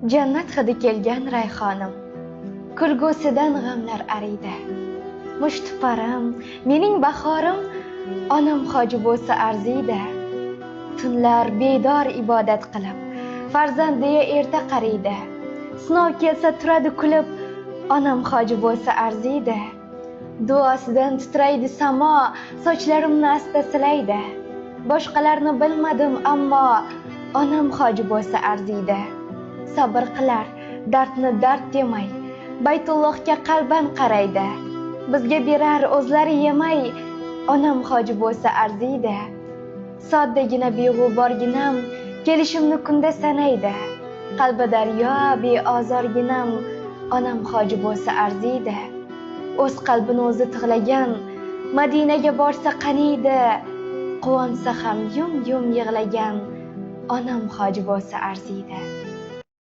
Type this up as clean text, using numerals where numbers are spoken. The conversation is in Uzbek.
Jannat hidi kelgan rayhonim, kulgusidan g'amlar ariydi. Mushtiparim, mening bahorim, onam hoji bo'lsa arziydi. Tunlar bedor ibodat qilib, farzandiga erta qariydi. Sinov kelsa turadi kulib, onam hoji bo'lsa arziydi. Duosidan titraydi samo, sochlarimni asta silaydi. Boshqalarni bilmadim, ammo onam hoji bo'lsa arziydi. Sabr qilar, dardni dard demay, Baytullohga qalban qaraydi. Bizga berar o'zlari yemay, onam hoji bo'lsa arziydi. Soddagina beg'uborginam kelishimni kunda sanaydi. Qalbi daryo beozorginam onam hoji bo'lsa arziydi. O'z qalbini o'zi tig'lagan Madinaga borsa qaniydi. Quvonsa ham yum yig'lagan onam hoji bo'lsa arziydi.